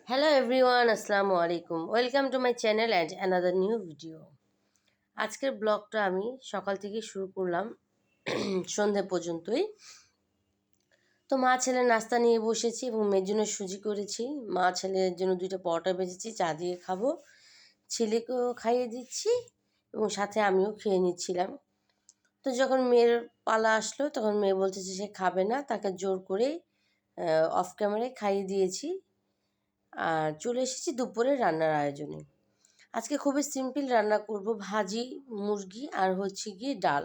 Hello everyone, Assalamu alaikum. Welcome to my channel and another new video. আজকের ব্লগটা আমি সকাল থেকে শুরু করলাম সন্ধে পর্যন্তই। তো মা ছেলে নাস্তা নিয়ে বসেছি এবং মেয়ের জন্য সুজি করেছি। মা ছেলের জন্য 2টা পরোটা ভেজেছি, চা দিয়ে খাবো। ছেলেকেও খাইয়ে দিচ্ছি এবং সাথে আমিও খেয়ে নিচ্ছিলাম। তো যখন মেয়ের পালা আসলো তখন মেয়ে বলছে যে সে খাবে না, তাকে জোর করে অফ ক্যামেরায় খাইয়ে দিয়েছি। আর চলে এসেছি দুপুরের রান্নার আয়োজনে। আজকে খুবই সিম্পল রান্না করব, ভাজি, মুরগি আর হচ্ছে গিয়ে ডাল।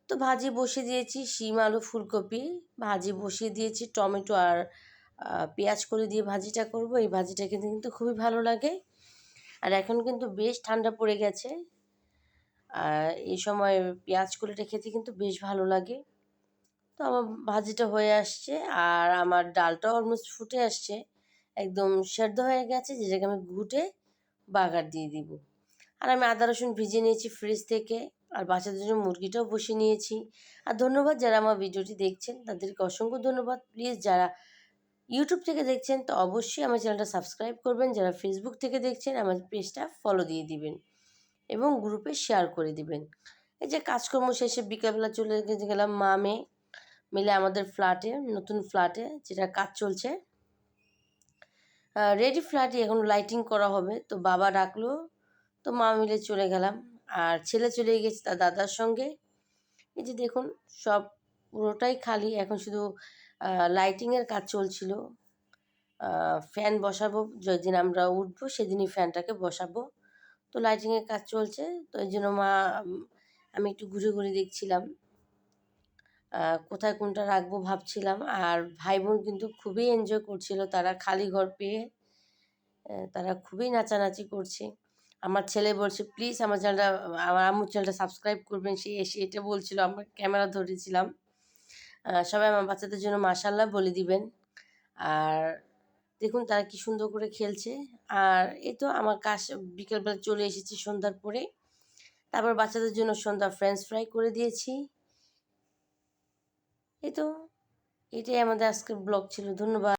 তো ভাজি বসিয়ে দিয়েছি, শিম আলু ফুলকপি ভাজি বসিয়ে দিয়েছি, টমেটো আর পেঁয়াজ করে দিয়ে ভাজিটা করব। এই ভাজিটা খেতে কিন্তু খুবই ভালো লাগে। আর এখন কিন্তু বেশ ঠান্ডা পড়ে গেছে, আর এই সময় পেঁয়াজ কলিটা খেতে কিন্তু বেশ ভালো লাগে। তো আমার ভাজিটা হয়ে আসছে আর আমার ডালটাও অলমোস্ট ফুটে আসছে, একদম সেদ্ধ হয়ে গেছে, যেটাকে আমি ঘুটে বাগার দিয়ে দিব। আর আমি আদা রসুন ভিজিয়ে নিয়েছি ফ্রিজ থেকে, আর বাচ্চাদের জন্য মুরগিটাও বসিয়ে নিয়েছি। আর ধন্যবাদ যারা আমার ভিডিওটি দেখছেন, তাদেরকে অসংখ্য ধন্যবাদ। প্লিজ যারা ইউটিউব থেকে দেখছেন তো অবশ্যই আমার চ্যানেলটা সাবস্ক্রাইব করবেন, যারা ফেসবুক থেকে দেখছেন আমার পেজটা ফলো দিয়ে দিবেন এবং গ্রুপে শেয়ার করে দিবেন। এই যে কাজকর্ম শেষে বিকালবেলা চলে গেলাম মা মেয়ে মিলে আমাদের ফ্ল্যাটে, নতুন ফ্ল্যাটে যেটা কাজ চলছে। রেডি ফ্ল্যাটে এখন লাইটিং করা হবে, তো বাবা ডাকলো, তো মা মিলে চলে গেলাম। আর ছেলে চলে গেছে তার দাদার সঙ্গে। এই যে দেখুন সব পুরোটাই খালি, এখন শুধু লাইটিংয়ের কাজ চলছিল। ফ্যান বসাবো, যেদিন আমরা উঠবো সেদিনই ফ্যানটাকে বসাবো। তো লাইটিংয়ের কাজ চলছে, তো এই জন্য আমি একটু ঘুরে ঘুরে দেখছিলাম কোথায় কোনটা রাখবো ভাবছিলাম। আর ভাই বোন কিন্তু খুবই এনজয় করছিল, তারা খালি ঘর পেয়ে তারা খুবই নাচানাচি করছে। আমার ছেলে বলছে প্লিজ আমার চ্যানেলটা, আমার আম্মুর চ্যানেলটা সাবস্ক্রাইব করবেন, সে এসে এটা বলছিল, আমরা ক্যামেরা ধরেছিলাম। সবাই আমার বাচ্চাদের জন্য মাশাআল্লাহ বলে দিবেন। আর দেখুন তারা কি সুন্দর করে খেলছে। আর এই তো আমার কাজ বিকেলবেলা চলে এসেছি সন্ধ্যার পরে। তারপর বাচ্চাদের জন্য সন্ধ্যা ফ্রেঞ্চ ফ্রাই করে দিয়েছি। এই তো এটাই আমাদের আজকের ব্লগ ছিল। ধন্যবাদ।